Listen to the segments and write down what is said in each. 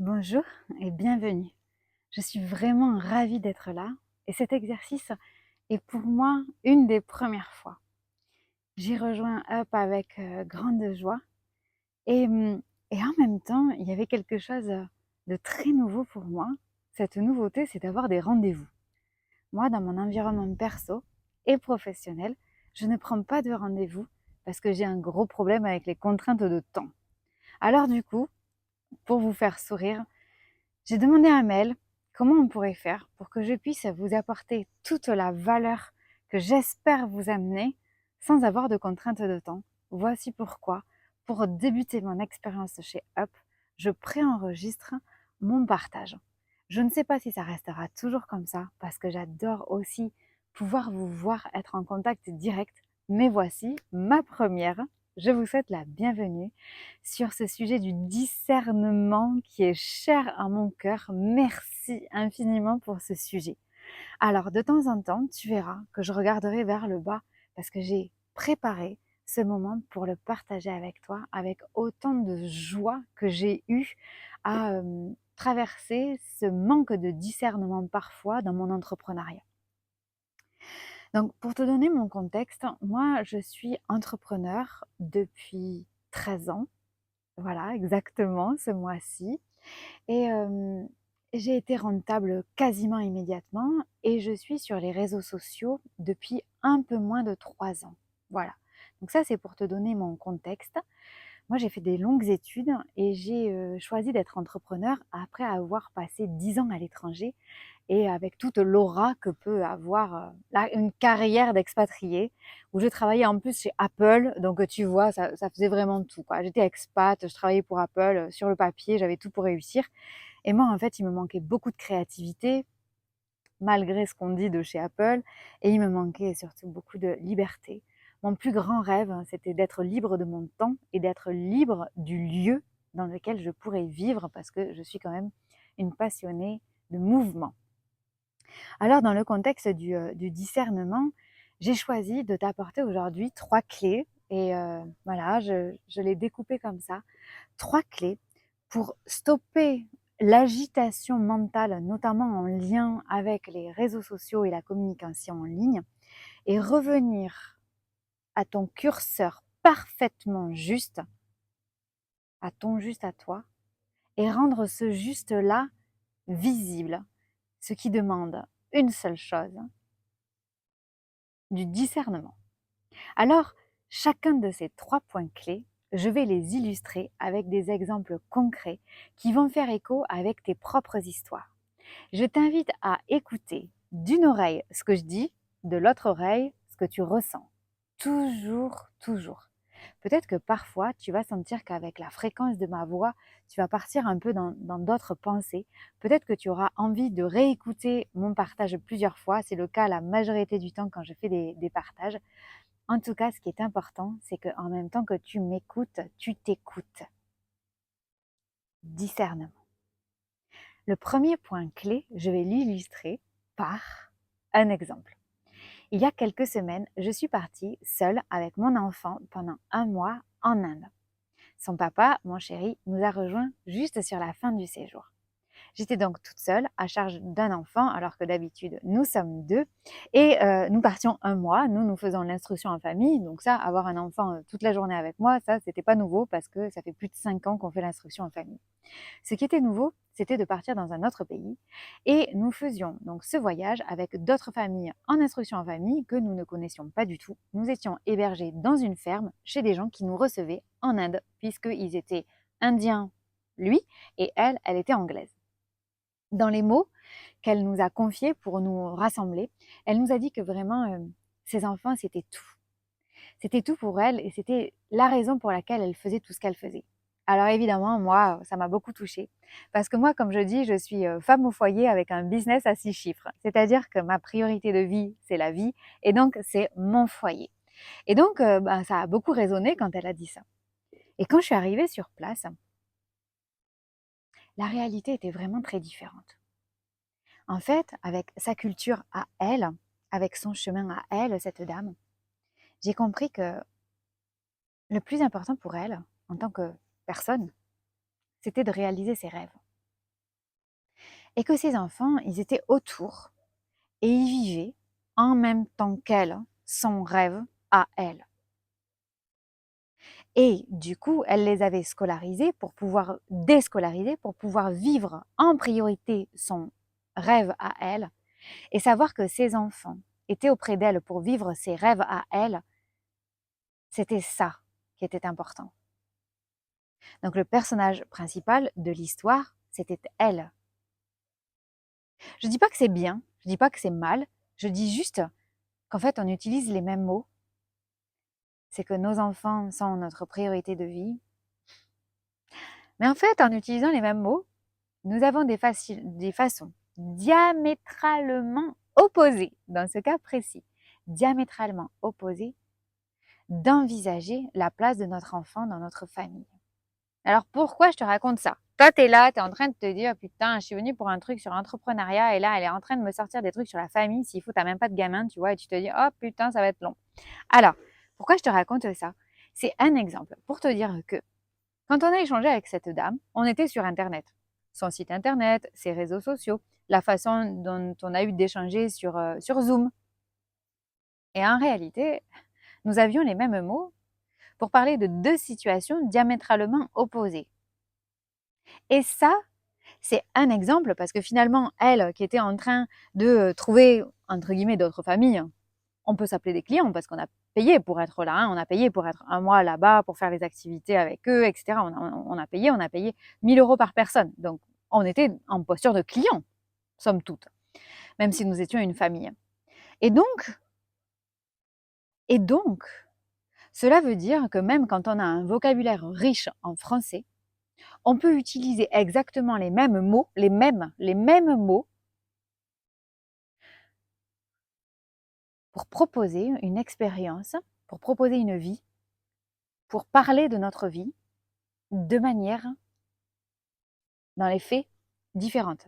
Bonjour et bienvenue. Je suis vraiment ravie d'être là et cet exercice est pour moi une des premières fois. J'ai rejoint Up avec grande joie et, et en même temps, il y avait quelque chose de très nouveau pour moi. Cette nouveauté, c'est d'avoir des rendez-vous. Moi, dans mon environnement perso et professionnel, je ne prends pas de rendez-vous parce que j'ai un gros problème avec les contraintes de temps. Alors du coup, pour vous faire sourire, j'ai demandé à Mel comment on pourrait faire pour que je puisse vous apporter toute la valeur que j'espère vous amener sans avoir de contraintes de temps. Voici pourquoi, pour débuter mon expérience chez Up, je préenregistre mon partage. Je ne sais pas si ça restera toujours comme ça parce que j'adore aussi pouvoir vous voir être en contact direct, mais voici ma première. Je vous souhaite la bienvenue sur ce sujet du discernement qui est cher à mon cœur. Merci infiniment pour ce sujet. Alors, de temps en temps, tu verras que je regarderai vers le bas parce que j'ai préparé ce moment pour le partager avec toi avec autant de joie que j'ai eu à traverser ce manque de discernement parfois dans mon entrepreneuriat. Donc, pour te donner mon contexte, moi, je suis entrepreneur depuis 13 ans. Voilà, exactement, ce mois-ci. Et j'ai été rentable quasiment immédiatement et je suis sur les réseaux sociaux depuis un peu moins de 3 ans. Voilà. Donc ça, c'est pour te donner mon contexte. Moi, j'ai fait des longues études et j'ai choisi d'être entrepreneur après avoir passé 10 ans à l'étranger et avec toute l'aura que peut avoir une carrière d'expatrié, où je travaillais en plus chez Apple, donc tu vois, ça faisait vraiment tout, quoi. J'étais expat, je travaillais pour Apple, sur le papier, j'avais tout pour réussir. Et moi, en fait, il me manquait beaucoup de créativité, malgré ce qu'on dit de chez Apple, et il me manquait surtout beaucoup de liberté. Mon plus grand rêve, c'était d'être libre de mon temps et d'être libre du lieu dans lequel je pourrais vivre, parce que je suis quand même une passionnée de mouvement. Alors, dans le contexte du discernement, j'ai choisi de t'apporter aujourd'hui 3 clés et voilà, je l'ai découpé comme ça. 3 clés pour stopper l'agitation mentale, notamment en lien avec les réseaux sociaux et la communication en ligne, et revenir à ton curseur parfaitement juste, à ton juste à toi, et rendre ce juste-là visible, ce qui demande une seule chose, du discernement. Alors, chacun de ces 3 points clés, je vais les illustrer avec des exemples concrets qui vont faire écho avec tes propres histoires. Je t'invite à écouter d'une oreille ce que je dis, de l'autre oreille ce que tu ressens. Toujours, toujours. Peut-être que parfois, tu vas sentir qu'avec la fréquence de ma voix, tu vas partir un peu dans d'autres pensées. Peut-être que tu auras envie de réécouter mon partage plusieurs fois. C'est le cas la majorité du temps quand je fais des partages. En tout cas, ce qui est important, c'est qu'en même temps que tu m'écoutes, tu t'écoutes. Discernement. Le premier point clé, je vais l'illustrer par un exemple. Il y a quelques semaines, je suis partie seule avec mon enfant pendant un mois en Inde. Son papa, mon chéri, nous a rejoints juste sur la fin du séjour. J'étais donc toute seule à charge d'un enfant, alors que d'habitude nous sommes deux. Et nous partions un mois, nous faisons l'instruction en famille. Donc ça, avoir un enfant toute la journée avec moi, ça, c'était pas nouveau parce que ça fait plus de 5 ans qu'on fait l'instruction en famille. Ce qui était nouveau, c'était de partir dans un autre pays. Et nous faisions donc ce voyage avec d'autres familles en instruction en famille que nous ne connaissions pas du tout. Nous étions hébergés dans une ferme chez des gens qui nous recevaient en Inde, puisqu'ils étaient indiens, lui, et elle était anglaise. Dans les mots qu'elle nous a confiés pour nous rassembler, elle nous a dit que vraiment, ses enfants, c'était tout. C'était tout pour elle et c'était la raison pour laquelle elle faisait tout ce qu'elle faisait. Alors évidemment, moi, ça m'a beaucoup touchée. Parce que moi, comme je dis, je suis femme au foyer avec un business à 6 chiffres. C'est-à-dire que ma priorité de vie, c'est la vie. Et donc, c'est mon foyer. Et donc, ça a beaucoup résonné quand elle a dit ça. Et quand je suis arrivée sur place, la réalité était vraiment très différente. En fait, avec sa culture à elle, avec son chemin à elle, cette dame, j'ai compris que le plus important pour elle, en tant que personne, c'était de réaliser ses rêves. et que ces enfants, ils étaient autour et ils vivaient en même temps qu'elle son rêve à elle. Et du coup, elle les avait scolarisés pour pouvoir déscolariser, pour pouvoir vivre en priorité son rêve à elle et savoir que ses enfants étaient auprès d'elle pour vivre ses rêves à elle, c'était ça qui était important. Donc le personnage principal de l'histoire, c'était elle. Je dis pas que c'est bien, je dis pas que c'est mal, je dis juste qu'en fait on utilise les mêmes mots. C'est que nos enfants sont notre priorité de vie. Mais en fait, en utilisant les mêmes mots, nous avons des façons diamétralement opposées, dans ce cas précis, diamétralement opposées, d'envisager la place de notre enfant dans notre famille. Alors pourquoi je te raconte ça? Toi, tu es là, tu es en train de te dire, putain, je suis venue pour un truc sur l'entrepreneuriat et là, elle est en train de me sortir des trucs sur la famille. S'il faut, tu n'as même pas de gamin, tu vois, et tu te dis, oh putain, ça va être long. Alors, pourquoi je te raconte ça? C'est un exemple pour te dire que quand on a échangé avec cette dame, on était sur Internet. Son site Internet, ses réseaux sociaux, la façon dont on a eu d'échanger sur Zoom. Et en réalité, nous avions les mêmes mots pour parler de deux situations diamétralement opposées. Et ça, c'est un exemple parce que finalement, elle qui était en train de trouver, entre guillemets, d'autres familles, on peut s'appeler des clients parce qu'on a payé pour être là, on a payé pour être un mois là-bas, pour faire les activités avec eux, etc. On a payé 1000 € par personne. Donc, on était en posture de client, somme toute, même si nous étions une famille. Et donc, cela veut dire que même quand on a un vocabulaire riche en français, on peut utiliser exactement les mêmes mots, les mêmes mots pour proposer une expérience, pour proposer une vie, pour parler de notre vie de manière, dans les faits, différente.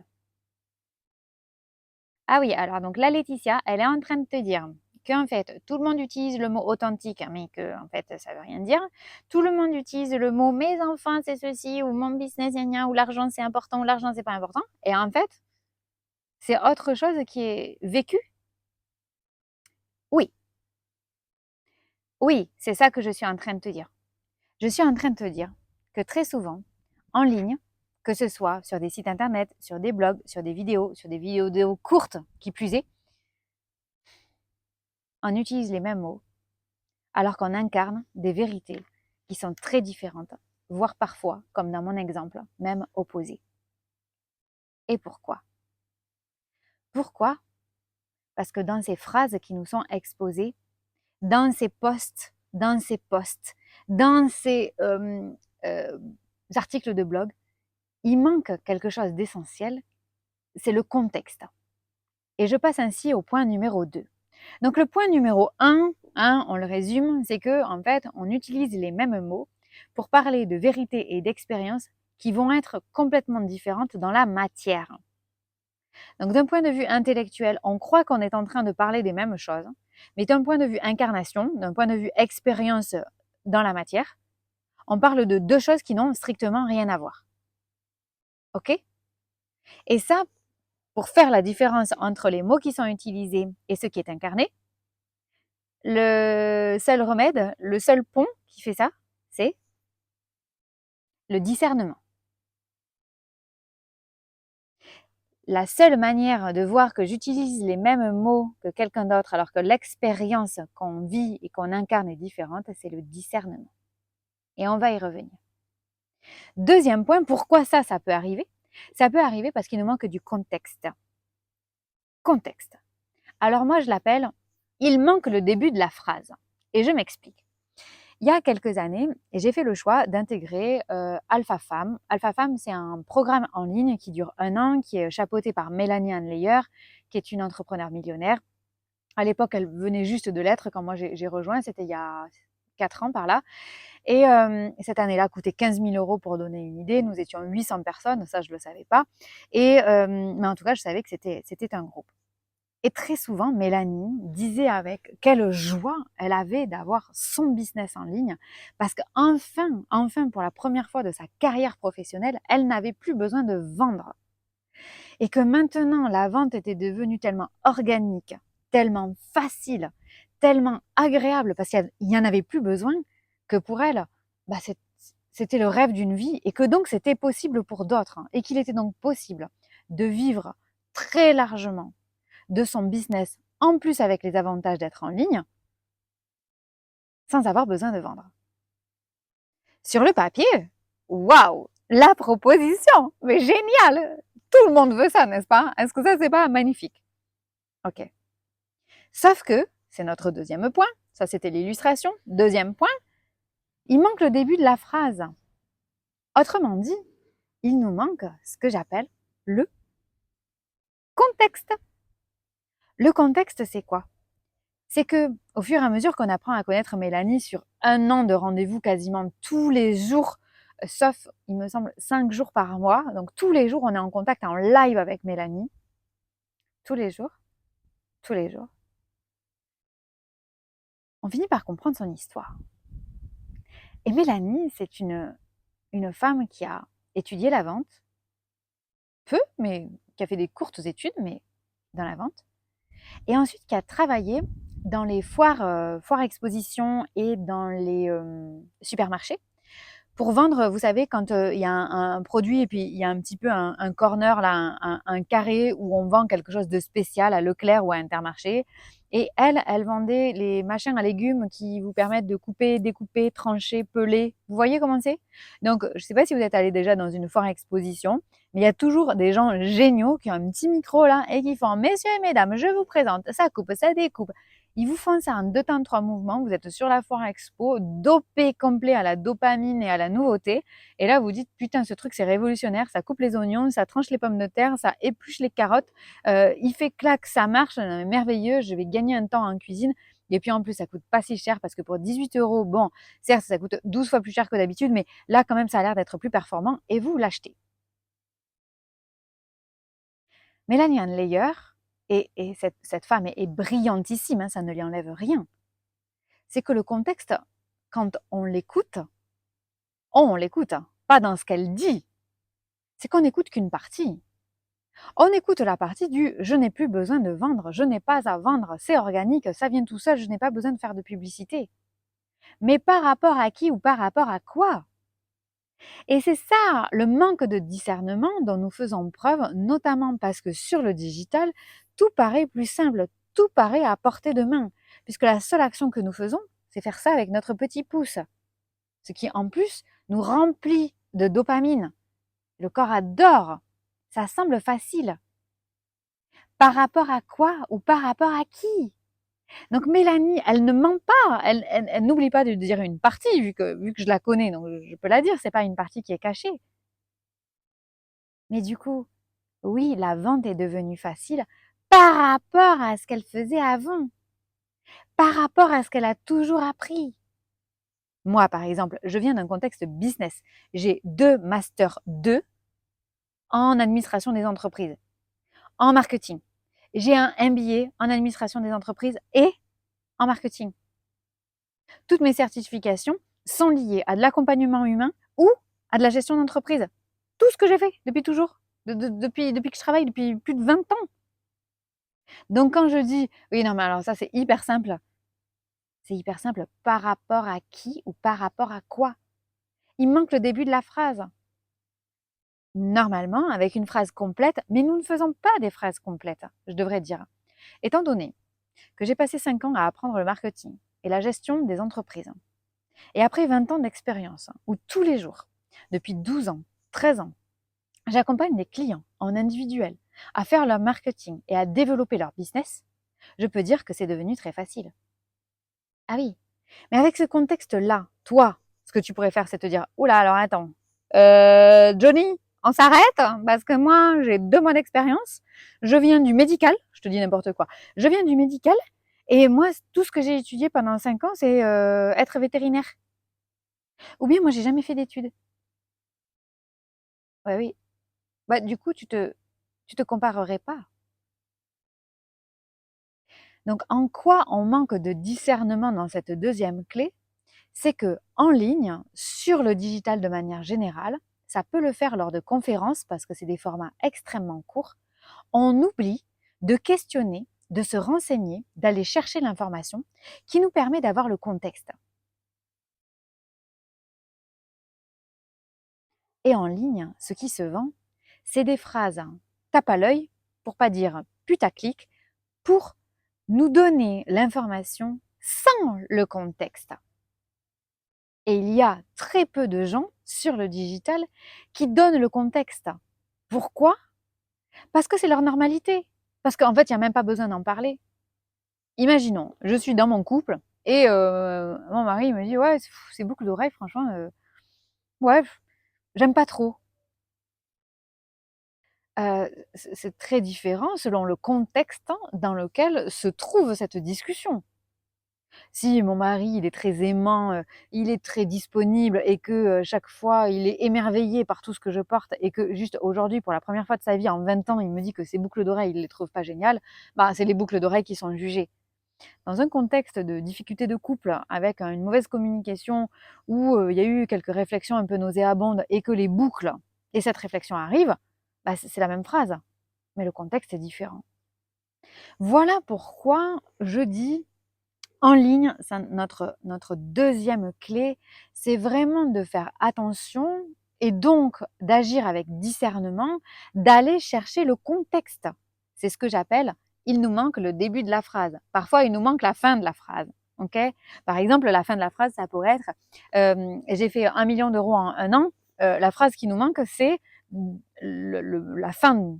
Ah oui, alors donc la Laetitia, elle est en train de te dire qu'en fait, tout le monde utilise le mot authentique, mais que en fait, ça veut rien dire. Tout le monde utilise le mot mes enfants, c'est ceci, ou mon business, ou l'argent, c'est important, ou l'argent, c'est pas important. Et en fait, c'est autre chose qui est vécu. Oui, oui, c'est ça que je suis en train de te dire. Je suis en train de te dire que très souvent, en ligne, que ce soit sur des sites internet, sur des blogs, sur des vidéos courtes qui plus est, on utilise les mêmes mots alors qu'on incarne des vérités qui sont très différentes, voire parfois, comme dans mon exemple, même opposées. Et pourquoi? Pourquoi? Parce que dans ces phrases qui nous sont exposées, dans ces posts, dans ces articles de blog, il manque quelque chose d'essentiel, c'est le contexte. Et je passe ainsi au point numéro 2. Donc le point numéro 1, on le résume, c'est que en fait, on utilise les mêmes mots pour parler de vérité et d'expérience qui vont être complètement différentes dans la matière. Donc d'un point de vue intellectuel, on croit qu'on est en train de parler des mêmes choses, mais d'un point de vue incarnation, d'un point de vue expérience dans la matière, on parle de deux choses qui n'ont strictement rien à voir. OK? Et ça, pour faire la différence entre les mots qui sont utilisés et ce qui est incarné, le seul remède, le seul pont qui fait ça, c'est le discernement. La seule manière de voir que j'utilise les mêmes mots que quelqu'un d'autre alors que l'expérience qu'on vit et qu'on incarne est différente, c'est le discernement. Et on va y revenir. Deuxième point, pourquoi ça peut arriver? Ça peut arriver parce qu'il nous manque du contexte. Contexte. Alors moi, je l'appelle « il manque le début de la phrase ». Et je m'explique. Il y a quelques années, j'ai fait le choix d'intégrer Alpha Femme. Alpha Femme, c'est un programme en ligne qui dure 1 an, qui est chapeauté par Mélanie Hanleyer, qui est une entrepreneure millionnaire. À l'époque, elle venait juste de l'être quand moi j'ai rejoint, c'était il y a 4 ans par là. Et cette année-là coûtait 15 000 € pour donner une idée. Nous étions 800 personnes, ça je ne le savais pas. Mais en tout cas, je savais que c'était un groupe. Et très souvent, Mélanie disait avec quelle joie elle avait d'avoir son business en ligne parce qu'enfin, pour la première fois de sa carrière professionnelle, elle n'avait plus besoin de vendre. et que maintenant la vente était devenue tellement organique, tellement facile, tellement agréable, parce qu'il n'y en avait plus besoin, que pour elle, bah, c'était le rêve d'une vie, et que donc c'était possible pour d'autres, et qu'il était donc possible de vivre très largement de son business, en plus avec les avantages d'être en ligne, sans avoir besoin de vendre. Sur le papier, waouh, la proposition, mais génial! Tout le monde veut ça, n'est-ce pas? Est-ce que ça, c'est pas magnifique? Ok. Sauf que, c'est notre deuxième point, ça c'était l'illustration. Deuxième point, il manque le début de la phrase. Autrement dit, il nous manque ce que j'appelle le contexte. Le contexte, c'est quoi? C'est que, au fur et à mesure qu'on apprend à connaître Mélanie sur 1 an de rendez-vous quasiment tous les jours, sauf, il me semble, 5 jours par mois, donc tous les jours, on est en contact en live avec Mélanie. Tous les jours. On finit par comprendre son histoire. Et Mélanie, c'est une femme qui a étudié la vente, peu, mais qui a fait des courtes études, mais dans la vente, et ensuite qui a travaillé dans les foires expositions et dans les supermarchés pour vendre, vous savez, quand il y a un produit et puis il y a un petit peu un corner, là, un carré où on vend quelque chose de spécial à Leclerc ou à Intermarché. Et elle vendait les machins à légumes qui vous permettent de couper, découper, trancher, peler. Vous voyez comment c'est? Donc, je ne sais pas si vous êtes allé déjà dans une foire exposition, mais il y a toujours des gens géniaux qui ont un petit micro là et qui font « Messieurs et mesdames, je vous présente, ça coupe, ça découpe ». Ils vous font ça en 2 temps, 3 mouvements. Vous êtes sur la foire expo, dopé complet à la dopamine et à la nouveauté. Et là, vous dites, putain, ce truc, c'est révolutionnaire. Ça coupe les oignons, ça tranche les pommes de terre, ça épluche les carottes. Il fait clac, ça marche. Merveilleux. Je vais gagner un temps en cuisine. Et puis en plus, ça coûte pas si cher parce que pour 18 €, bon, certes, ça coûte 12 fois plus cher que d'habitude, mais là, quand même, ça a l'air d'être plus performant et vous l'achetez. Mélanie Hanlayer, et cette femme est brillantissime, hein, ça ne lui enlève rien. C'est que le contexte, quand on l'écoute, pas dans ce qu'elle dit, c'est qu'on n'écoute qu'une partie. On écoute la partie du « je n'ai plus besoin de vendre, je n'ai pas à vendre, c'est organique, ça vient tout seul, je n'ai pas besoin de faire de publicité ». Mais par rapport à qui ou par rapport à quoi? Et c'est ça, le manque de discernement dont nous faisons preuve, notamment parce que sur le digital, tout paraît plus simple, tout paraît à portée de main, puisque la seule action que nous faisons, c'est faire ça avec notre petit pouce. Ce qui, en plus, nous remplit de dopamine. Le corps adore. Ça semble facile. Par rapport à quoi ou par rapport à qui? Donc Mélanie, elle ne ment pas. Elle n'oublie pas de dire une partie, vu que je la connais, donc je peux la dire, c'est pas une partie qui est cachée. Mais du coup, oui, la vente est devenue facile par rapport à ce qu'elle faisait avant, par rapport à ce qu'elle a toujours appris. Moi, par exemple, je viens d'un contexte business. J'ai 2 Master 2 en administration des entreprises, en marketing. J'ai un MBA en administration des entreprises et en marketing. Toutes mes certifications sont liées à de l'accompagnement humain ou à de la gestion d'entreprise. Tout ce que j'ai fait depuis toujours, depuis que je travaille depuis plus de 20 ans. Donc quand je dis, oui, non, mais alors ça c'est hyper simple. C'est hyper simple par rapport à qui ou par rapport à quoi? Il manque le début de la phrase. Normalement, avec une phrase complète, mais nous ne faisons pas des phrases complètes, je devrais dire. Étant donné que j'ai passé 5 ans à apprendre le marketing et la gestion des entreprises, et après 20 ans d'expérience, où tous les jours, depuis 12 ans, 13 ans, j'accompagne des clients en individuel à faire leur marketing et à développer leur business, je peux dire que c'est devenu très facile. Ah oui, mais avec ce contexte-là, toi, ce que tu pourrais faire, c'est te dire, oula, alors attends, Johnny, on s'arrête parce que moi, j'ai 2 mois d'expérience. Je viens du médical, je te dis n'importe quoi. Je viens du médical et moi, tout ce que j'ai étudié pendant 5 ans, c'est être vétérinaire. Ou bien moi, j'ai jamais fait d'études. Ouais, oui. Bah, du coup, tu te comparerais pas. Donc, en quoi on manque de discernement dans cette deuxième clé? C'est que en ligne, sur le digital de manière générale, ça peut le faire lors de conférences parce que c'est des formats extrêmement courts. on oublie de questionner, de se renseigner, d'aller chercher l'information qui nous permet d'avoir le contexte. Et en ligne, ce qui se vend, c'est des phrases tape à l'œil, pour pas dire putaclic, pour nous donner l'information sans le contexte. Et il y a très peu de gens sur le digital qui donnent le contexte. Pourquoi? Parce que c'est leur normalité. Parce qu'en fait, il n'y a même pas besoin d'en parler. Imaginons, je suis dans mon couple et mon mari me dit ouais, ces boucles d'oreilles, franchement, ouais, j'aime pas trop. C'est très différent selon le contexte dans lequel se trouve cette discussion. Si mon mari, il est très aimant, il est très disponible et que, chaque fois, il est émerveillé par tout ce que je porte et que juste aujourd'hui, pour la première fois de sa vie, en 20 ans, il me dit que ces boucles d'oreilles, il les trouve pas géniales, bah, c'est les boucles d'oreilles qui sont jugées. Dans un contexte de difficulté de couple, avec une mauvaise communication où, il y a eu quelques réflexions un peu nauséabondes et que les boucles et cette réflexion arrivent, bah, c'est la même phrase, mais le contexte est différent. Voilà pourquoi je dis en ligne, c'est notre deuxième clé, c'est vraiment de faire attention et donc d'agir avec discernement, d'aller chercher le contexte. C'est ce que j'appelle, il nous manque le début de la phrase. Parfois, il nous manque la fin de la phrase. Ok? Par exemple, la fin de la phrase, ça pourrait être j'ai fait 1 million d'euros en un an. La phrase qui nous manque, c'est la fin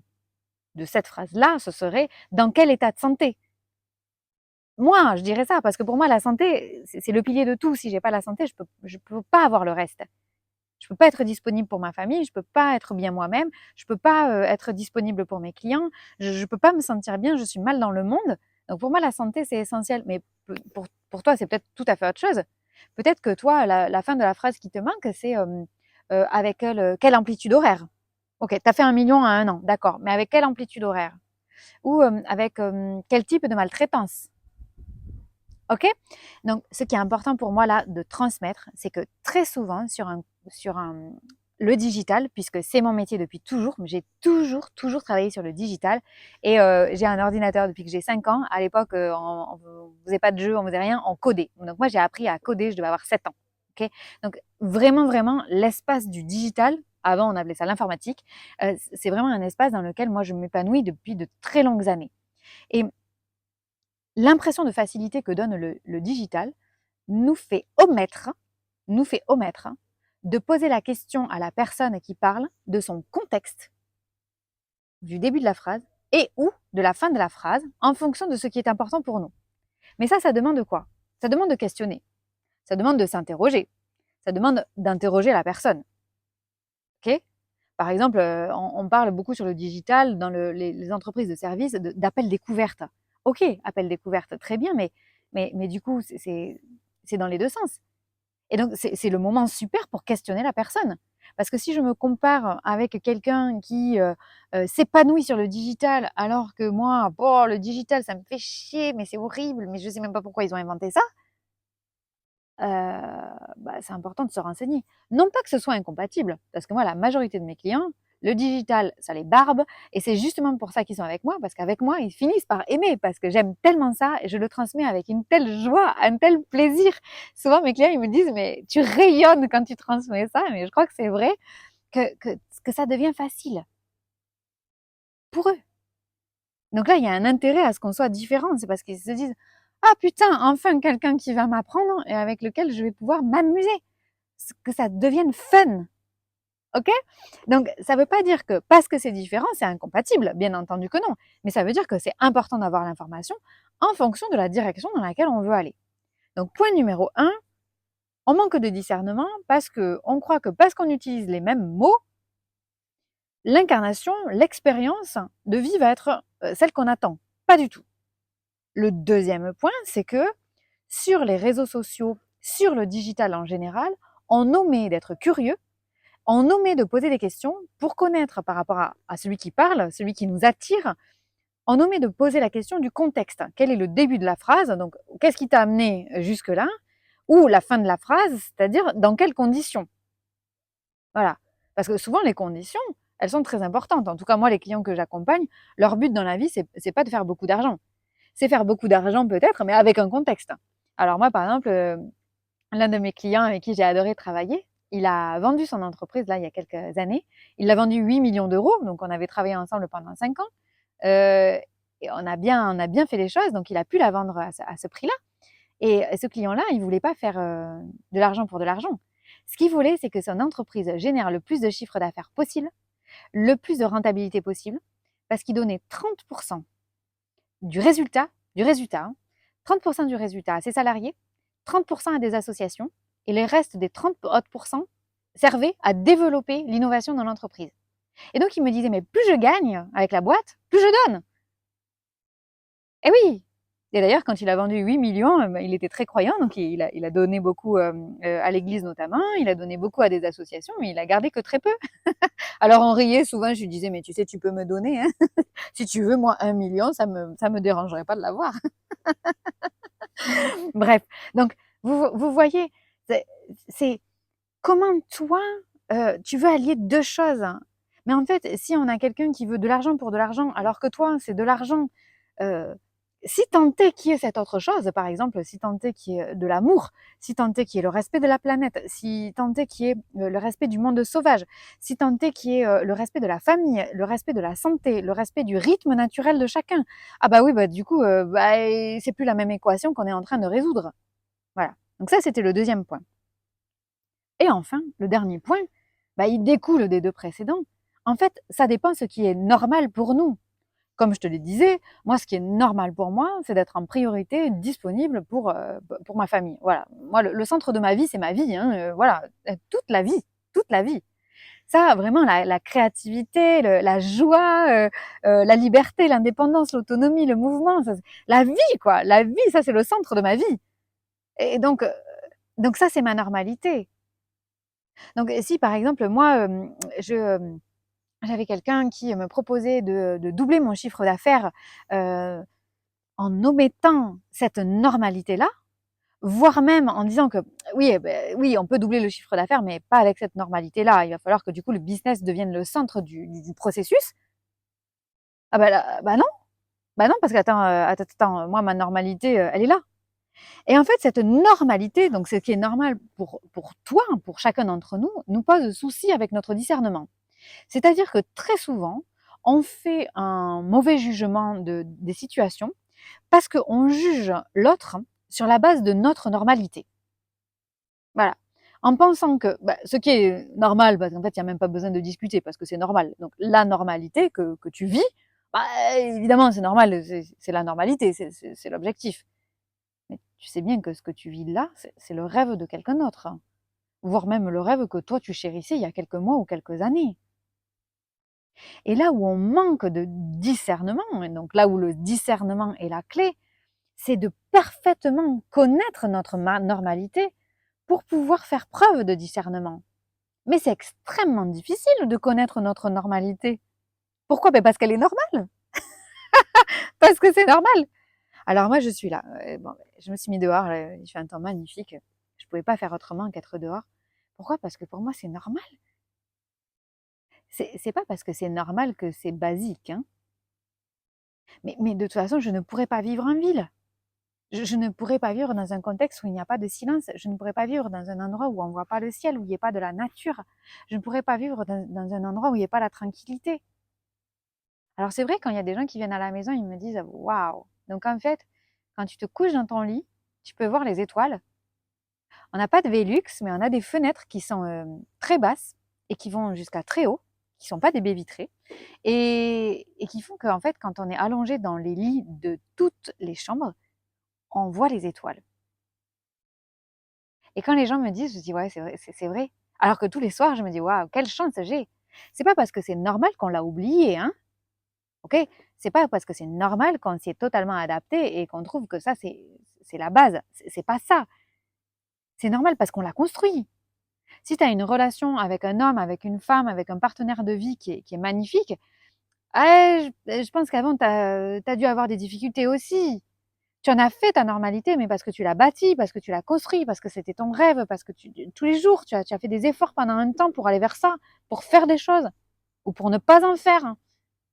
de cette phrase-là, ce serait dans quel état de santé? Moi, je dirais ça, parce que pour moi, la santé, c'est le pilier de tout. Si j'ai pas la santé, je peux pas avoir le reste. Je peux pas être disponible pour ma famille, je peux pas être bien moi-même, je peux pas être disponible pour mes clients, je peux pas me sentir bien, je suis mal dans le monde. Donc pour moi, la santé, c'est essentiel. Mais pour toi, c'est peut-être tout à fait autre chose. Peut-être que toi, la fin de la phrase qui te manque, c'est avec quelle amplitude horaire? Ok, tu as fait 1 million à un an, d'accord, mais avec quelle amplitude horaire? Ou avec quel type de maltraitance? Ok? Donc, ce qui est important pour moi là de transmettre, c'est que très souvent le digital, puisque c'est mon métier depuis toujours, j'ai toujours travaillé sur le digital et j'ai un ordinateur depuis que j'ai 5 ans. À l'époque, on ne faisait pas de jeux, on faisait rien, on codait. Donc moi, j'ai appris à coder, je devais avoir 7 ans. Ok? Donc vraiment, l'espace du digital, avant on appelait ça l'informatique, c'est vraiment un espace dans lequel moi je m'épanouis depuis de très longues années. Et l'impression de facilité que donne le digital nous fait omettre de poser la question à la personne qui parle de son contexte, du début de la phrase et ou de la fin de la phrase en fonction de ce qui est important pour nous. Mais ça demande quoi? Ça demande de questionner, ça demande de s'interroger, ça demande d'interroger la personne. Ok? Par exemple, on parle beaucoup sur le digital dans les entreprises de services d'appel découverte. Ok, appel découverte, très bien, mais du coup, c'est dans les deux sens. Et donc, c'est le moment super pour questionner la personne. Parce que si je me compare avec quelqu'un qui s'épanouit sur le digital, alors que moi, bon, le digital, ça me fait chier, mais c'est horrible, mais je ne sais même pas pourquoi ils ont inventé ça, bah, c'est important de se renseigner. Non pas que ce soit incompatible, parce que moi, la majorité de mes clients, le digital, ça les barbe, et c'est justement pour ça qu'ils sont avec moi, parce qu'avec moi, ils finissent par aimer, parce que j'aime tellement ça, et je le transmets avec une telle joie, un tel plaisir. Souvent, mes clients, ils me disent, mais tu rayonnes quand tu transmets ça, mais je crois que c'est vrai que ça devient facile pour eux. Donc là, il y a un intérêt à ce qu'on soit différent, c'est parce qu'ils se disent, ah putain, enfin quelqu'un qui va m'apprendre et avec lequel je vais pouvoir m'amuser, que ça devienne fun. Ok? Donc, ça ne veut pas dire que parce que c'est différent, c'est incompatible. Bien entendu que non. Mais ça veut dire que c'est important d'avoir l'information en fonction de la direction dans laquelle on veut aller. Donc, point numéro 1, on manque de discernement parce qu'on croit que parce qu'on utilise les mêmes mots, l'incarnation, l'expérience de vie va être celle qu'on attend. Pas du tout. Le deuxième point, c'est que sur les réseaux sociaux, sur le digital en général, on omet d'être curieux, on omet de poser des questions pour connaître par rapport à celui qui parle, celui qui nous attire, on omet de poser la question du contexte. Quel est le début de la phrase? Donc, qu'est-ce qui t'a amené jusque-là? Ou la fin de la phrase, c'est-à-dire dans quelles conditions? Voilà. Parce que souvent, les conditions, elles sont très importantes. En tout cas, moi, les clients que j'accompagne, leur but dans la vie, c'est pas de faire beaucoup d'argent. C'est faire beaucoup d'argent peut-être, mais avec un contexte. Alors moi, par exemple, l'un de mes clients avec qui j'ai adoré travailler, il a vendu son entreprise là il y a quelques années. Il l'a vendu 8 millions d'euros, donc on avait travaillé ensemble pendant 5 ans. Et on a bien fait les choses, donc il a pu la vendre à ce prix-là. Et ce client-là, il voulait pas faire de l'argent pour de l'argent. Ce qu'il voulait, c'est que son entreprise génère le plus de chiffre d'affaires possible, le plus de rentabilité possible, parce qu'il donnait 30% du résultat, 30% du résultat à ses salariés, 30% à des associations, et les restes des 30 autres pourcents servaient à développer l'innovation dans l'entreprise. Et donc, il me disait, mais plus je gagne avec la boîte, plus je donne. Eh oui. Et d'ailleurs, quand il a vendu 8 millions, il était très croyant, donc il a donné beaucoup à l'église notamment, il a donné beaucoup à des associations, mais il a gardé que très peu. Alors on riait souvent, je lui disais, mais tu sais, tu peux me donner, hein. Si tu veux, moi, 1 million, ça me dérangerait pas de l'avoir. Bref, donc vous voyez, c'est comment toi, tu veux allier deux choses. Mais en fait, si on a quelqu'un qui veut de l'argent pour de l'argent, alors que toi, c'est de l'argent, euh, si tant est qu'il y ait cette autre chose, par exemple, si tant est qu'il y ait de l'amour, si tant est qu'il y ait le respect de la planète, si tant est qu'il y ait le respect du monde sauvage, si tant est qu'il y ait le respect de la famille, le respect de la santé, le respect du rythme naturel de chacun, ah bah oui, bah du coup, bah, c'est plus la même équation qu'on est en train de résoudre. Voilà. Donc ça, c'était le deuxième point. Et enfin, le dernier point, bah, il découle des deux précédents. En fait, ça dépend ce qui est normal pour nous. Comme je te le disais, moi, ce qui est normal pour moi, c'est d'être en priorité disponible pour ma famille. Voilà. Moi, le centre de ma vie, c'est ma vie. Hein, voilà. Toute la vie. Toute la vie. Ça, vraiment, la créativité, la joie, la liberté, l'indépendance, l'autonomie, le mouvement, ça, la vie, quoi. La vie, ça, c'est le centre de ma vie. Et donc ça, c'est ma normalité. Donc si, par exemple, moi, j'avais quelqu'un qui me proposait de doubler mon chiffre d'affaires en omettant cette normalité-là, voire même en disant que oui, oui, on peut doubler le chiffre d'affaires, mais pas avec cette normalité-là. Il va falloir que du coup le business devienne le centre du processus. Ah bah non, parce qu'attends, attends, moi ma normalité, elle est là. Et en fait, cette normalité, donc ce qui est normal pour toi, pour chacun d'entre nous, nous pose souci avec notre discernement. C'est-à-dire que très souvent, on fait un mauvais jugement des situations parce qu'on juge l'autre sur la base de notre normalité. Voilà. En pensant que bah, ce qui est normal, parce qu'en fait, il n'y a même pas besoin de discuter parce que c'est normal. Donc, la normalité que tu vis, bah, évidemment, c'est normal, c'est la normalité, c'est l'objectif. Mais tu sais bien que ce que tu vis là, c'est le rêve de quelqu'un d'autre, hein. Voire même le rêve que toi, tu chérissais il y a quelques mois ou quelques années. Et là où on manque de discernement, et donc là où le discernement est la clé, c'est de parfaitement connaître notre normalité pour pouvoir faire preuve de discernement. Mais c'est extrêmement difficile de connaître notre normalité. Pourquoi? Ben parce qu'elle est normale. Parce que c'est normal. Alors moi, je suis là. Bon, je me suis mis dehors. Il fait un temps magnifique. Je ne pouvais pas faire autrement qu'être dehors. Pourquoi? Parce que pour moi, c'est normal. C'est pas parce que c'est normal que c'est basique, hein. Mais de toute façon, je ne pourrais pas vivre en ville. Je ne pourrais pas vivre dans un contexte où il n'y a pas de silence. Je ne pourrais pas vivre dans un endroit où on ne voit pas le ciel, où il n'y a pas de la nature. Je ne pourrais pas vivre dans un endroit où il n'y a pas la tranquillité. Alors c'est vrai, quand il y a des gens qui viennent à la maison, ils me disent waouh. Donc en fait, quand tu te couches dans ton lit, tu peux voir les étoiles. On n'a pas de Velux, mais on a des fenêtres qui sont très basses et qui vont jusqu'à très haut, qui ne sont pas des baies vitrées, et qui font qu'en fait, quand on est allongé dans les lits de toutes les chambres, on voit les étoiles. Et quand les gens me disent, je dis ouais, c'est vrai, c'est vrai. Alors que tous les soirs, je me dis waouh, quelle chance j'ai. C'est pas parce que c'est normal qu'on l'a oublié, hein. Ok? C'est pas parce que c'est normal qu'on s'y est totalement adapté et qu'on trouve que ça c'est la base. C'est pas ça. C'est normal parce qu'on l'a construit. Si tu as une relation avec un homme, avec une femme, avec un partenaire de vie qui est magnifique, je pense qu'avant, tu as dû avoir des difficultés aussi. Tu en as fait ta normalité, mais parce que tu l'as bâti, parce que tu l'as construit, parce que c'était ton rêve, parce que tous les jours, tu as fait des efforts pendant un temps pour aller vers ça, pour faire des choses. ou pour ne pas en faire, hein,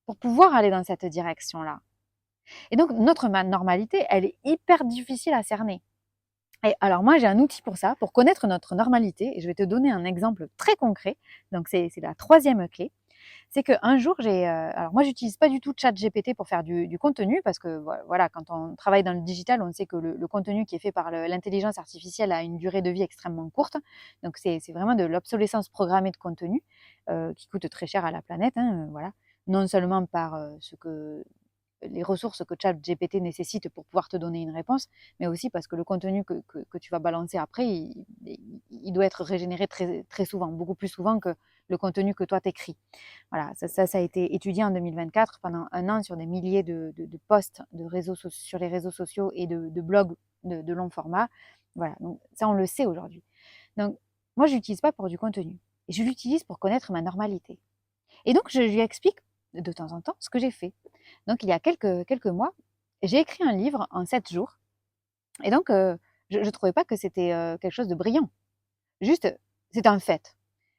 pour pouvoir aller dans cette direction-là. Et donc, notre normalité, elle est hyper difficile à cerner. Et alors moi, j'ai un outil pour ça, pour connaître notre normalité, et je vais te donner un exemple très concret. Donc, c'est la troisième clé. C'est qu'un jour, alors moi, j'utilise pas du tout ChatGPT pour faire du contenu, parce que voilà, quand on travaille dans le digital, on sait que le contenu qui est fait par l'intelligence artificielle a une durée de vie extrêmement courte. Donc, c'est vraiment de l'obsolescence programmée de contenu qui coûte très cher à la planète. Hein, voilà. Non seulement par les ressources que ChatGPT nécessite pour pouvoir te donner une réponse, mais aussi parce que le contenu que tu vas balancer après, il doit être régénéré très, très souvent, beaucoup plus souvent que le contenu que toi t'écris. Voilà, ça a été étudié en 2024 pendant un an sur des milliers de posts sur les réseaux sociaux et de blogs de long format. Voilà, donc ça on le sait aujourd'hui. Donc moi je l'utilise pas pour du contenu, je l'utilise pour connaître ma normalité. Et donc je lui explique de temps en temps ce que j'ai fait. Donc il y a quelques mois, j'ai écrit un livre en 7 jours. Et donc je ne trouvais pas que c'était quelque chose de brillant. Juste, c'est un fait.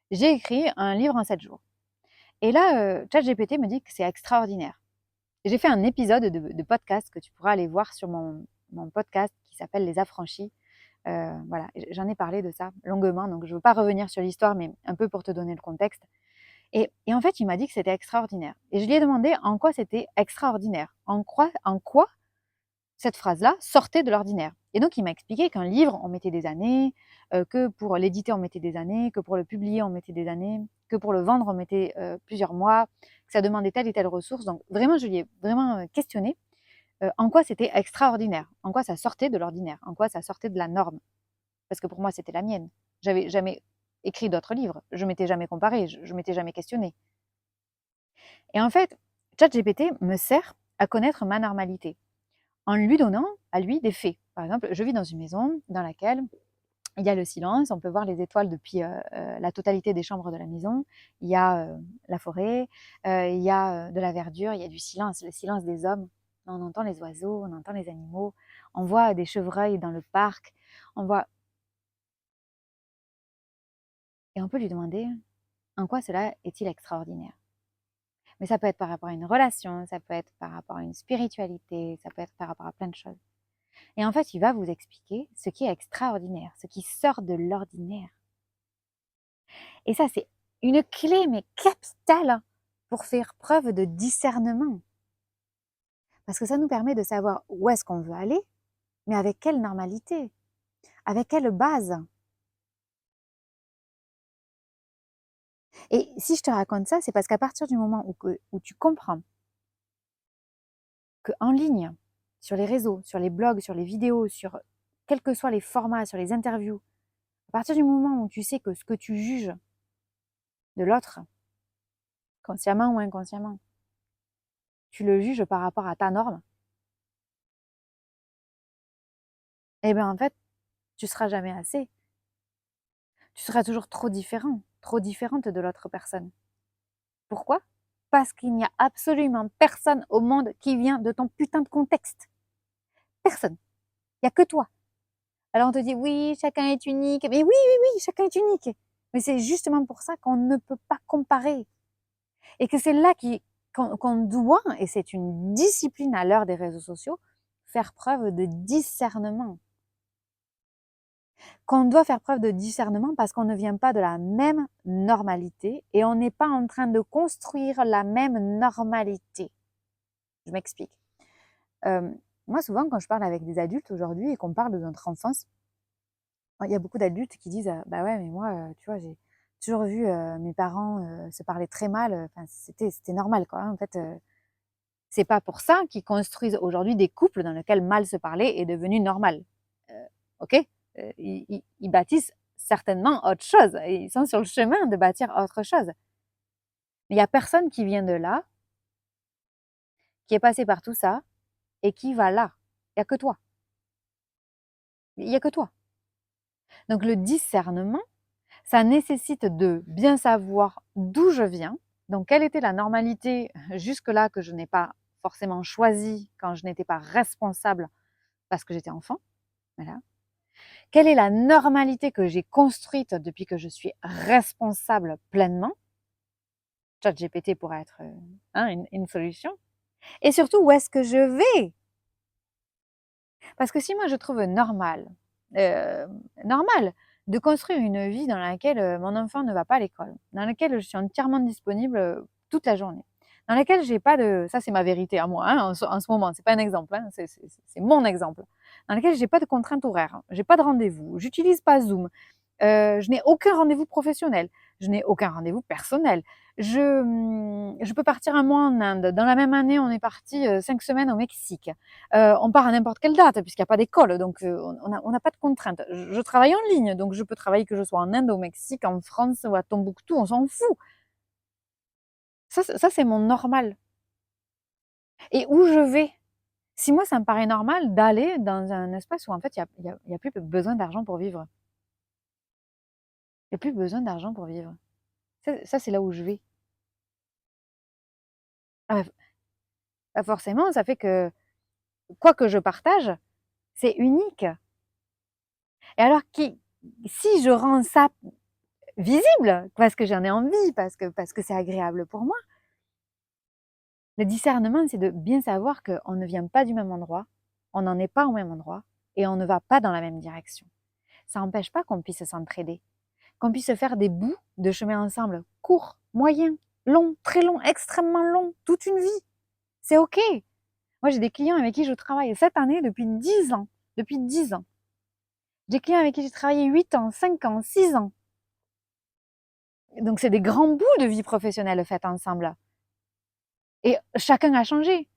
J'ai écrit un livre en 7 jours. Et là, ChatGPT me dit que c'est extraordinaire. J'ai fait un épisode de podcast que tu pourras aller voir sur mon podcast qui s'appelle Les Affranchis. Voilà, j'en ai parlé de ça longuement, donc je ne veux pas revenir sur l'histoire, mais un peu pour te donner le contexte. Et en fait, il m'a dit que c'était extraordinaire. Et je lui ai demandé en quoi c'était extraordinaire. En quoi cette phrase-là sortait de l'ordinaire. Et donc, il m'a expliqué qu'un livre, on mettait des années, que pour l'éditer, on mettait des années, que pour le publier, on mettait des années, que pour le vendre, on mettait plusieurs mois, que ça demandait telle et telle ressource. Donc, vraiment, je lui ai vraiment questionné en quoi c'était extraordinaire, en quoi ça sortait de l'ordinaire, en quoi ça sortait de la norme. Parce que pour moi, c'était la mienne. J'avais jamais écrit d'autres livres. Je m'étais jamais comparé, je m'étais jamais questionné. Et en fait, ChatGPT me sert à connaître ma normalité en lui donnant à lui des faits. Par exemple, je vis dans une maison dans laquelle il y a le silence, on peut voir les étoiles depuis la totalité des chambres de la maison, il y a la forêt, il y a de la verdure, il y a du silence, le silence des hommes. On entend les oiseaux, on entend les animaux, on voit des chevreuils dans le parc, on voit... Et on peut lui demander en quoi cela est-il extraordinaire. Mais ça peut être par rapport à une relation, ça peut être par rapport à une spiritualité, ça peut être par rapport à plein de choses. Et en fait, il va vous expliquer ce qui est extraordinaire, ce qui sort de l'ordinaire. Et ça, c'est une clé, mais capitale, pour faire preuve de discernement. Parce que ça nous permet de savoir où est-ce qu'on veut aller, mais avec quelle normalité, avec quelle base. Et si je te raconte ça, c'est parce qu'à partir du moment où tu comprends qu'en ligne, sur les réseaux, sur les blogs, sur les vidéos, sur quels que soient les formats, sur les interviews, à partir du moment où tu sais que ce que tu juges de l'autre, consciemment ou inconsciemment, tu le juges par rapport à ta norme, eh bien en fait, tu seras jamais assez. Tu seras toujours trop différent, trop différente de l'autre personne. Pourquoi? Parce qu'il n'y a absolument personne au monde qui vient de ton putain de contexte. Personne. Il n'y a que toi. Alors on te dit oui, chacun est unique. Mais oui, chacun est unique. Mais c'est justement pour ça qu'on ne peut pas comparer. Et que c'est là qu'on doit, et c'est une discipline à l'heure des réseaux sociaux, faire preuve de discernement. Qu'on doit faire preuve de discernement parce qu'on ne vient pas de la même normalité et on n'est pas en train de construire la même normalité. Je m'explique. Moi, souvent, quand je parle avec des adultes aujourd'hui et qu'on parle de notre enfance, il y a beaucoup d'adultes qui disent bah ouais, mais moi, tu vois, j'ai toujours vu mes parents se parler très mal. Enfin, c'était normal, quoi. Hein. En fait, c'est pas pour ça qu'ils construisent aujourd'hui des couples dans lesquels mal se parler est devenu normal. Ok, ils bâtissent certainement autre chose. Ils sont sur le chemin de bâtir autre chose. Mais il n'y a personne qui vient de là, qui est passé par tout ça et qui va là. Il n'y a que toi. Il n'y a que toi. Donc le discernement, ça nécessite de bien savoir d'où je viens. Donc quelle était la normalité jusque-là que je n'ai pas forcément choisie quand je n'étais pas responsable parce que j'étais enfant. Voilà. Quelle est la normalité que j'ai construite depuis que je suis responsable pleinement? ChatGPT pourrait être une solution. Et surtout, où est-ce que je vais? Parce que si moi je trouve normal de construire une vie dans laquelle mon enfant ne va pas à l'école, dans laquelle je suis entièrement disponible toute la journée, dans laquelle j'ai pas de, ça c'est ma vérité à moi, en ce moment, c'est pas un exemple, c'est mon exemple, dans laquelle j'ai pas de contraintes horaires, j'ai pas de rendez-vous, j'utilise pas Zoom, je n'ai aucun rendez-vous professionnel, je n'ai aucun rendez-vous personnel. Je peux partir un mois en Inde. Dans la même année, on est parti 5 semaines au Mexique. On part à n'importe quelle date, puisqu'il n'y a pas d'école, donc on n'a pas de contraintes. Je travaille en ligne, donc je peux travailler que je sois en Inde, au Mexique, en France ou à Tombouctou, on s'en fout. Ça c'est mon normal. Et où je vais? Si moi, ça me paraît normal d'aller dans un espace où en fait, il y a plus besoin d'argent pour vivre. Il n'y a plus besoin d'argent pour vivre. Ça c'est là où je vais. Ah, forcément, ça fait que quoi que je partage, c'est unique. Et alors, si je rends ça visible, parce que j'en ai envie, parce que c'est agréable pour moi, le discernement, c'est de bien savoir qu'on ne vient pas du même endroit, on n'en est pas au même endroit, et on ne va pas dans la même direction. Ça n'empêche pas qu'on puisse s'entraider, qu'on puisse faire des bouts de chemin ensemble, courts, moyens, longs, très longs, extrêmement longs, toute une vie. C'est OK. Moi, j'ai des clients avec qui je travaille cette année depuis 10 ans. Depuis 10 ans. Des clients avec qui j'ai travaillé 8 ans, 5 ans, 6 ans. Donc, c'est des grands bouts de vie professionnelle faits ensemble. Et chacun a changé.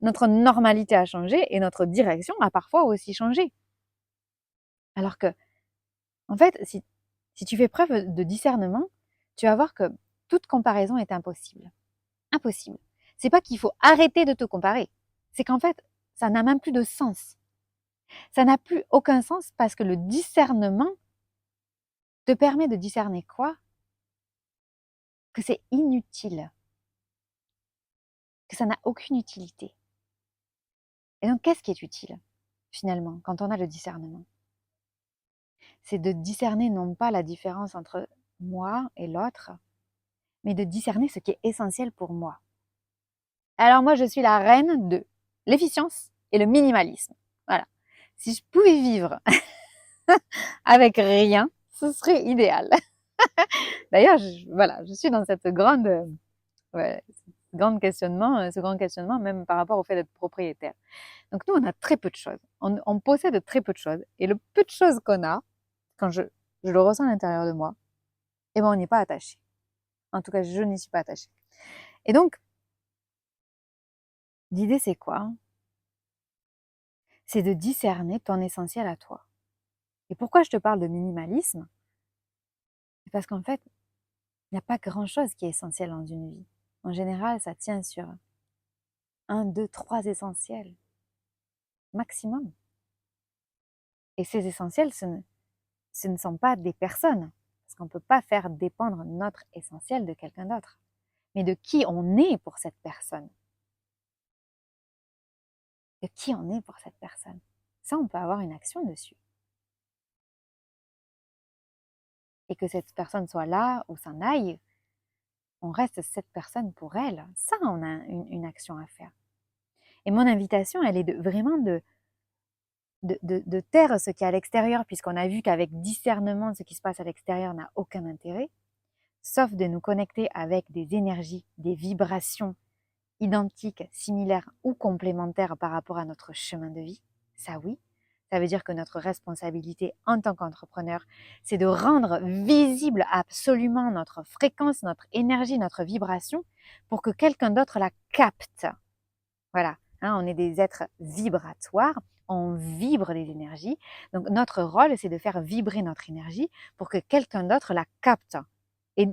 Notre normalité a changé et notre direction a parfois aussi changé. Alors que, en fait, si tu fais preuve de discernement, tu vas voir que toute comparaison est impossible. Impossible. C'est pas qu'il faut arrêter de te comparer. C'est qu'en fait, ça n'a même plus de sens. Ça n'a plus aucun sens parce que le discernement te permet de discerner quoi? Que c'est inutile. Que ça n'a aucune utilité. Et donc, qu'est-ce qui est utile, finalement, quand on a le discernement? C'est de discerner non pas la différence entre moi et l'autre, mais de discerner ce qui est essentiel pour moi. Alors moi, je suis la reine de l'efficience et le minimalisme. Voilà. Si je pouvais vivre avec rien, ce serait idéal. D'ailleurs, voilà, je suis dans cette grand questionnement, même par rapport au fait d'être propriétaire. Donc nous, on a très peu de choses. On possède très peu de choses. Et le peu de choses qu'on a, quand je le ressens à l'intérieur de moi, eh ben, on n'est pas attaché. En tout cas, je n'y suis pas attachée. Et donc, l'idée, c'est quoi? C'est de discerner ton essentiel à toi. Et pourquoi je te parle de minimalisme? C'est parce qu'en fait, il n'y a pas grand-chose qui est essentiel dans une vie. En général, ça tient sur 1, 2, 3 essentiels, maximum. Et ces essentiels, ce ne sont pas des personnes, parce qu'on ne peut pas faire dépendre notre essentiel de quelqu'un d'autre, mais de qui on est pour cette personne. De qui on est pour cette personne. Ça, on peut avoir une action dessus. Et que cette personne soit là ou s'en aille, on reste cette personne pour elle. Ça, on a une action à faire. Et mon invitation, elle est vraiment de taire ce qui est à l'extérieur, puisqu'on a vu qu'avec discernement, ce qui se passe à l'extérieur n'a aucun intérêt, sauf de nous connecter avec des énergies, des vibrations identiques, similaires ou complémentaires par rapport à notre chemin de vie. Ça oui, ça veut dire que notre responsabilité en tant qu'entrepreneur, c'est de rendre visible absolument notre fréquence, notre énergie, notre vibration pour que quelqu'un d'autre la capte. Voilà, on est des êtres vibratoires, on vibre les énergies. Donc notre rôle, c'est de faire vibrer notre énergie pour que quelqu'un d'autre la capte et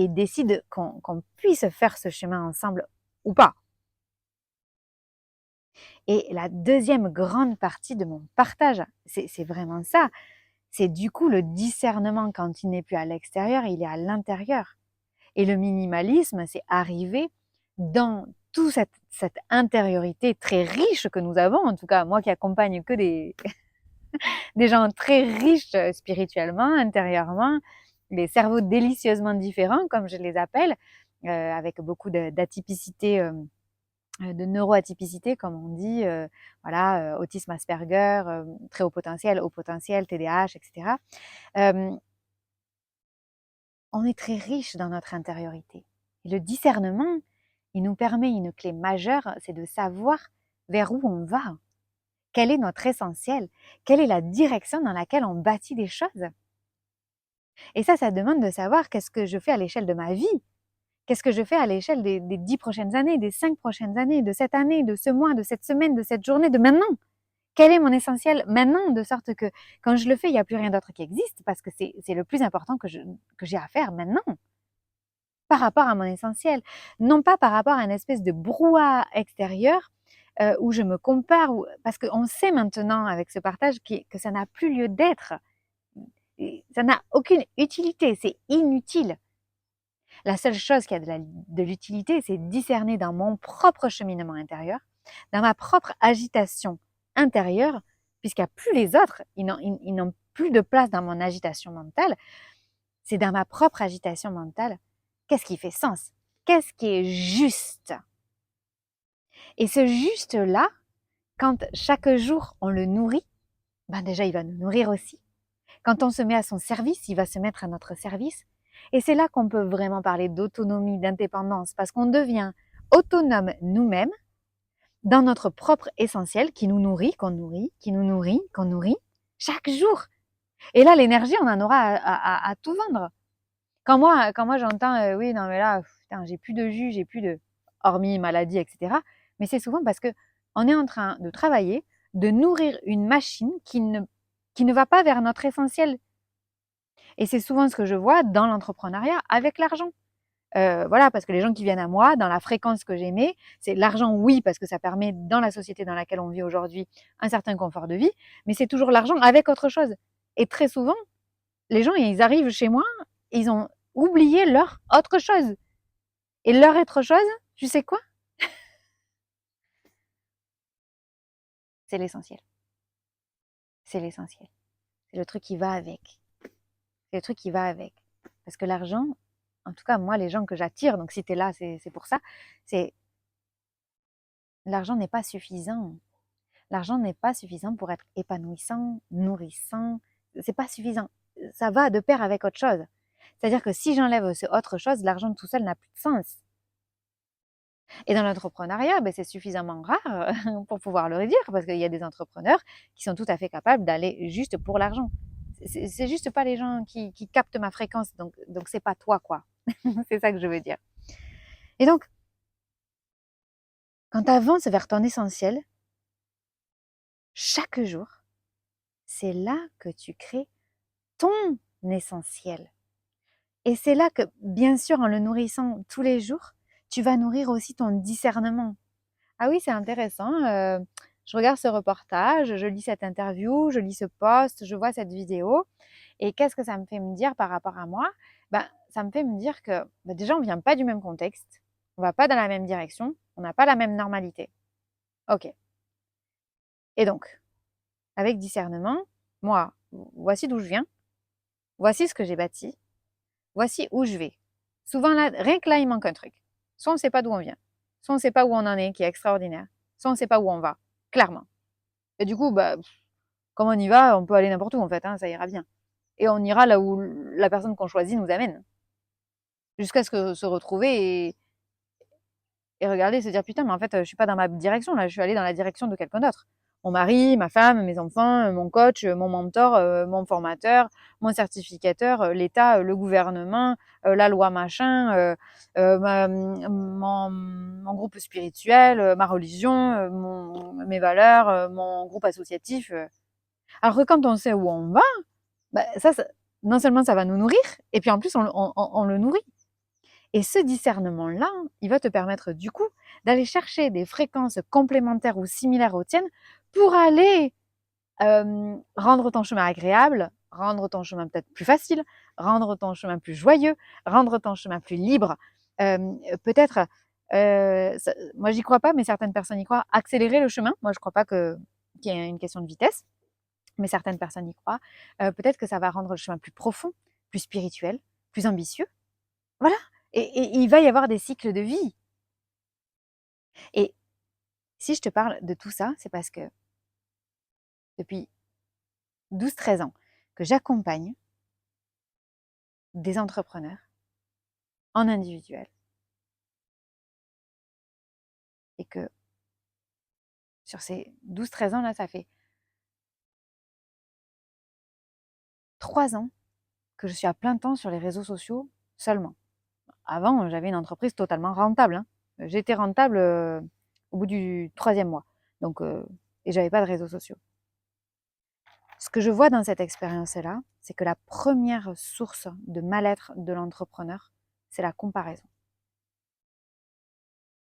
décide qu'on puisse faire ce chemin ensemble ou pas. Et la deuxième grande partie de mon partage, c'est vraiment ça. C'est du coup le discernement quand il n'est plus à l'extérieur, il est à l'intérieur. Et le minimalisme, c'est arriver dans toute cette intériorité très riche que nous avons, en tout cas moi qui accompagne que des gens très riches spirituellement, intérieurement, des cerveaux délicieusement différents, comme je les appelle, avec beaucoup d'atypicité, de neuroatypicité, comme on dit, voilà, autisme Asperger, très haut potentiel, TDAH, etc. On est très riche dans notre intériorité. Et le discernement, il nous permet une clé majeure, c'est de savoir vers où on va. Quel est notre essentiel? Quelle est la direction dans laquelle on bâtit des choses? Et ça demande de savoir qu'est-ce que je fais à l'échelle de ma vie. Qu'est-ce que je fais à l'échelle des 10 prochaines années, des 5 prochaines années, de cette année, de ce mois, de cette semaine, de cette journée, de maintenant? Quel est mon essentiel maintenant, de sorte que quand je le fais, il n'y a plus rien d'autre qui existe, parce que c'est le plus important que j'ai à faire maintenant, par rapport à mon essentiel. Non pas par rapport à une espèce de brouhaha extérieur où je me compare, parce qu'on sait maintenant avec ce partage que ça n'a plus lieu d'être. Ça n'a aucune utilité, c'est inutile. La seule chose qui a de l'utilité, c'est discerner dans mon propre cheminement intérieur, dans ma propre agitation intérieure, puisqu'il n'y a plus les autres, ils n'ont plus de place dans mon agitation mentale. C'est dans ma propre agitation mentale, qu'est-ce qui fait sens? Qu'est-ce qui est juste? Et ce juste-là, quand chaque jour on le nourrit, ben déjà il va nous nourrir aussi. Quand on se met à son service, il va se mettre à notre service. Et c'est là qu'on peut vraiment parler d'autonomie, d'indépendance, parce qu'on devient autonome nous-mêmes dans notre propre essentiel qui nous nourrit, qu'on nourrit, qui nous nourrit, qu'on nourrit, chaque jour. Et là, l'énergie, on en aura à tout vendre. Quand moi j'entends, oui, non mais là, putain, j'ai plus de jus, j'ai plus de... hormis maladie, etc. Mais c'est souvent parce que on est en train de travailler, de nourrir une machine qui ne va pas vers notre essentiel. Et c'est souvent ce que je vois dans l'entrepreneuriat avec l'argent. Voilà, parce que les gens qui viennent à moi, dans la fréquence que j'aimais, c'est l'argent, oui, parce que ça permet, dans la société dans laquelle on vit aujourd'hui, un certain confort de vie, mais c'est toujours l'argent avec autre chose. Et très souvent, les gens, ils arrivent chez moi, ils ont oublié leur autre chose. Et leur autre chose, tu sais quoi? C'est l'essentiel. C'est l'essentiel. C'est le truc qui va avec. C'est le truc qui va avec. Parce que l'argent, en tout cas, moi, les gens que j'attire, donc si tu es là, c'est pour ça, c'est l'argent n'est pas suffisant. L'argent n'est pas suffisant pour être épanouissant, nourrissant. C'est pas suffisant. Ça va de pair avec autre chose. C'est-à-dire que si j'enlève ce autre chose, l'argent tout seul n'a plus de sens. Et dans l'entrepreneuriat, ben, c'est suffisamment rare pour pouvoir le dire, parce qu'il y a des entrepreneurs qui sont tout à fait capables d'aller juste pour l'argent. C'est juste pas les gens qui captent ma fréquence, donc c'est pas toi, quoi. C'est ça que je veux dire. Et donc, quand tu avances vers ton essentiel, chaque jour, c'est là que tu crées ton essentiel. Et c'est là que, bien sûr, en le nourrissant tous les jours, tu vas nourrir aussi ton discernement. Ah oui, c'est intéressant. Je regarde ce reportage, je lis cette interview, je lis ce post, je vois cette vidéo. Et qu'est-ce que ça me fait me dire par rapport à moi? Ben, ça me fait me dire que déjà, on ne vient pas du même contexte, on ne va pas dans la même direction, on n'a pas la même normalité. Ok. Et donc, avec discernement, moi, voici d'où je viens, voici ce que j'ai bâti, voici où je vais. Souvent, là, rien que là, il manque un truc. Soit on ne sait pas d'où on vient, soit on ne sait pas où on en est, qui est extraordinaire, soit on ne sait pas où on va, clairement. Et du coup, bah, comme on y va, on peut aller n'importe où en fait, hein, ça ira bien. Et on ira là où la personne qu'on choisit nous amène. Jusqu'à ce que se retrouver et regarder, se dire putain, mais en fait, je suis pas dans ma direction là, je suis allée dans la direction de quelqu'un d'autre. Mon mari, ma femme, mes enfants, mon coach, mon mentor, mon formateur, mon certificateur, l'État, le gouvernement, la loi machin, mon groupe spirituel, ma religion, mes valeurs, mon groupe associatif. Alors que quand on sait où on va, bah, ça, non seulement ça va nous nourrir, et puis en plus on le nourrit. Et ce discernement-là, il va te permettre du coup d'aller chercher des fréquences complémentaires ou similaires aux tiennes pour aller rendre ton chemin agréable, rendre ton chemin peut-être plus facile, rendre ton chemin plus joyeux, rendre ton chemin plus libre. Peut-être, moi j'y crois pas, mais certaines personnes y croient, accélérer le chemin. Moi je crois pas qu'il y ait une question de vitesse, mais certaines personnes y croient. Peut-être que ça va rendre le chemin plus profond, plus spirituel, plus ambitieux. Voilà. Et il va y avoir des cycles de vie. Et si je te parle de tout ça, c'est parce que depuis 12-13 ans que j'accompagne des entrepreneurs en individuel et que sur ces 12-13 ans là, ça fait 3 ans que je suis à plein temps sur les réseaux sociaux seulement. Avant, j'avais une entreprise totalement rentable, hein. J'étais rentable au bout du 3e mois. Donc, et j'avais pas de réseaux sociaux. Ce que je vois dans cette expérience-là, c'est que la première source de mal-être de l'entrepreneur, c'est la comparaison.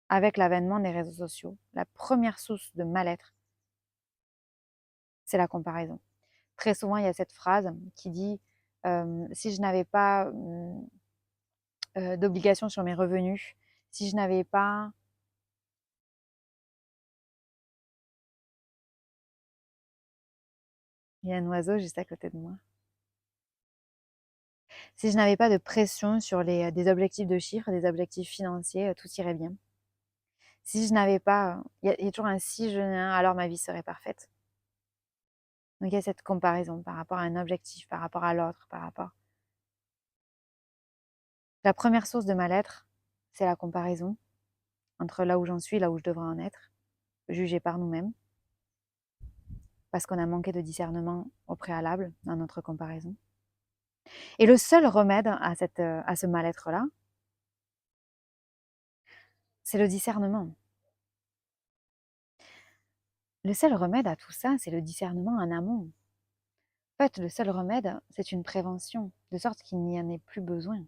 Avec l'avènement des réseaux sociaux, la première source de mal-être, c'est la comparaison. Très souvent, il y a cette phrase qui dit si je n'avais pas d'obligation sur mes revenus, si je n'avais pas... Il y a un oiseau juste à côté de moi. Si je n'avais pas de pression sur des objectifs de chiffres, des objectifs financiers, tout irait bien. Si je n'avais pas... Il y a toujours un si je n'ai un, alors ma vie serait parfaite. Donc il y a cette comparaison par rapport à un objectif, par rapport à l'autre, par rapport... La première source de mal-être, c'est la comparaison entre là où j'en suis, là où je devrais en être, jugé par nous-mêmes, parce qu'on a manqué de discernement au préalable dans notre comparaison. Et le seul remède à ce mal-être-là, c'est le discernement. Le seul remède à tout ça, c'est le discernement en amont. En fait, le seul remède, c'est une prévention, de sorte qu'il n'y en ait plus besoin.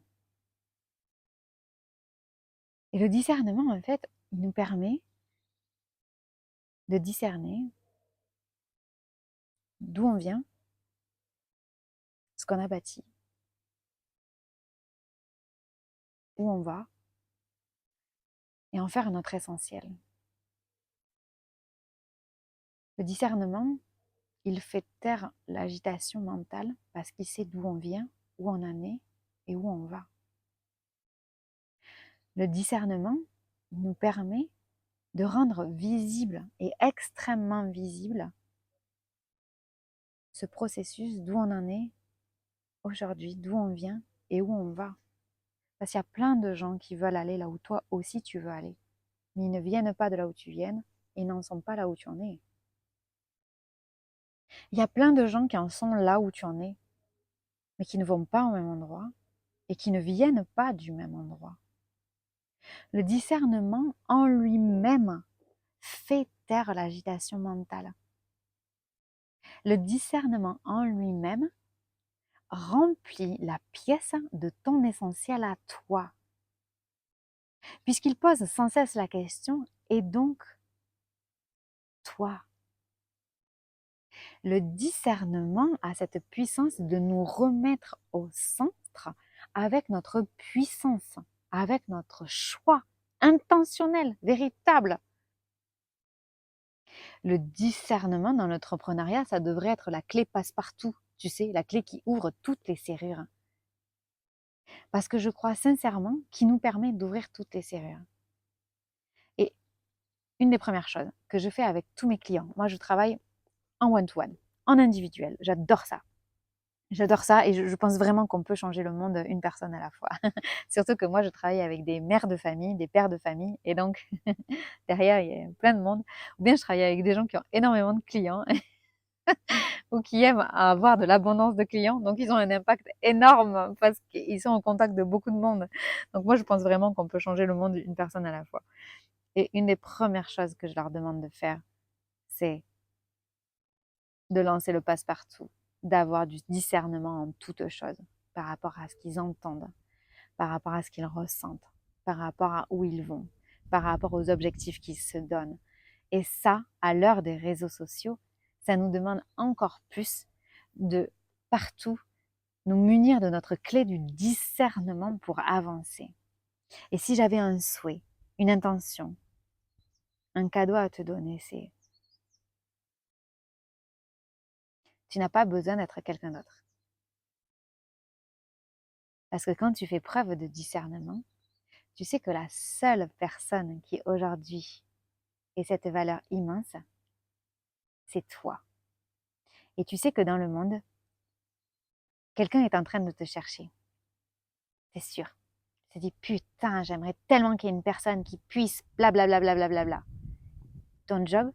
Et le discernement, en fait, il nous permet de discerner d'où on vient, ce qu'on a bâti, où on va, et en faire notre essentiel. Le discernement, il fait taire l'agitation mentale parce qu'il sait d'où on vient, où on en est et où on va. Le discernement nous permet de rendre visible et extrêmement visible ce processus d'où on en est aujourd'hui, d'où on vient et où on va. Parce qu'il y a plein de gens qui veulent aller là où toi aussi tu veux aller, mais ils ne viennent pas de là où tu viens et n'en sont pas là où tu en es. Il y a plein de gens qui en sont là où tu en es, mais qui ne vont pas au même endroit et qui ne viennent pas du même endroit. Le discernement en lui-même fait taire l'agitation mentale. Le discernement en lui-même remplit la pièce de ton essentiel à toi, puisqu'il pose sans cesse la question « et donc toi ?» Le discernement a cette puissance de nous remettre au centre avec notre puissance, avec notre choix intentionnel, véritable. Le discernement dans l'entrepreneuriat, ça devrait être la clé passe-partout, tu sais, la clé qui ouvre toutes les serrures. Parce que je crois sincèrement qu'il nous permet d'ouvrir toutes les serrures. Et une des premières choses que je fais avec tous mes clients, moi je travaille en one-to-one, en individuel, j'adore ça. J'adore ça et je pense vraiment qu'on peut changer le monde une personne à la fois. Surtout que moi, je travaille avec des mères de famille, des pères de famille et donc derrière, il y a plein de monde. Ou bien je travaille avec des gens qui ont énormément de clients ou qui aiment avoir de l'abondance de clients. Donc, ils ont un impact énorme parce qu'ils sont en contact de beaucoup de monde. Donc, moi, je pense vraiment qu'on peut changer le monde une personne à la fois. Et une des premières choses que je leur demande de faire, c'est de lancer le passe-partout, d'avoir du discernement en toutes choses par rapport à ce qu'ils entendent, par rapport à ce qu'ils ressentent, par rapport à où ils vont, par rapport aux objectifs qu'ils se donnent. Et ça, à l'heure des réseaux sociaux, ça nous demande encore plus de partout nous munir de notre clé du discernement pour avancer. Et si j'avais un souhait, une intention, un cadeau à te donner, c'est tu n'as pas besoin d'être quelqu'un d'autre. Parce que quand tu fais preuve de discernement, tu sais que la seule personne qui aujourd'hui ait cette valeur immense, c'est toi. Et tu sais que dans le monde, quelqu'un est en train de te chercher. C'est sûr. Tu te dis, putain, j'aimerais tellement qu'il y ait une personne qui puisse blablabla. Bla, bla, bla, bla, bla. Ton job,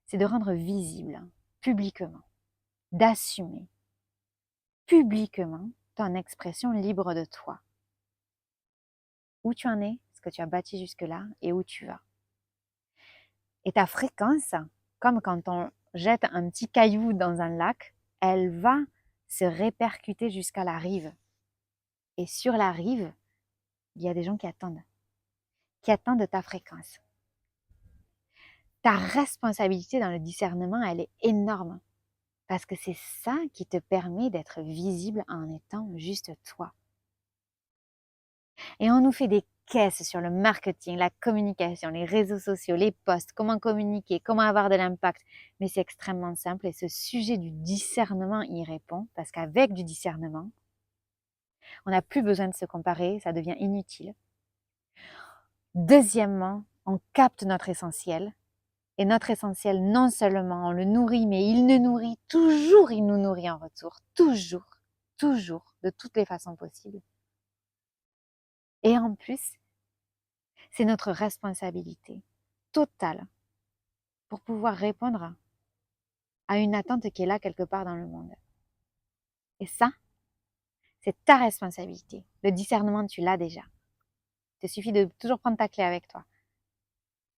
c'est de rendre visible publiquement, d'assumer publiquement ton expression libre de toi. Où tu en es, ce que tu as bâti jusque-là et où tu vas. Et ta fréquence, comme quand on jette un petit caillou dans un lac, elle va se répercuter jusqu'à la rive. Et sur la rive, il y a des gens qui attendent ta fréquence. Ta responsabilité dans le discernement, elle est énorme. Parce que c'est ça qui te permet d'être visible en étant juste toi. Et on nous fait des caisses sur le marketing, la communication, les réseaux sociaux, les posts, comment communiquer, comment avoir de l'impact. Mais c'est extrêmement simple et ce sujet du discernement y répond parce qu'avec du discernement, on n'a plus besoin de se comparer, ça devient inutile. Deuxièmement, on capte notre essentiel. Et notre essentiel, non seulement on le nourrit, mais il nous nourrit toujours, il nous nourrit en retour. Toujours, toujours, de toutes les façons possibles. Et en plus, c'est notre responsabilité totale pour pouvoir répondre à une attente qui est là quelque part dans le monde. Et ça, c'est ta responsabilité. Le discernement, tu l'as déjà. Il te suffit de toujours prendre ta clé avec toi.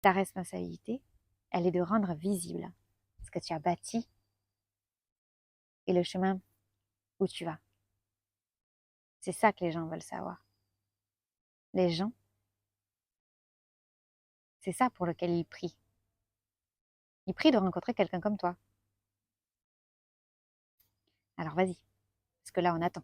Ta responsabilité, elle est de rendre visible ce que tu as bâti et le chemin où tu vas. C'est ça que les gens veulent savoir. Les gens, c'est ça pour lequel ils prient. Ils prient de rencontrer quelqu'un comme toi. Alors vas-y, parce que là, on attend.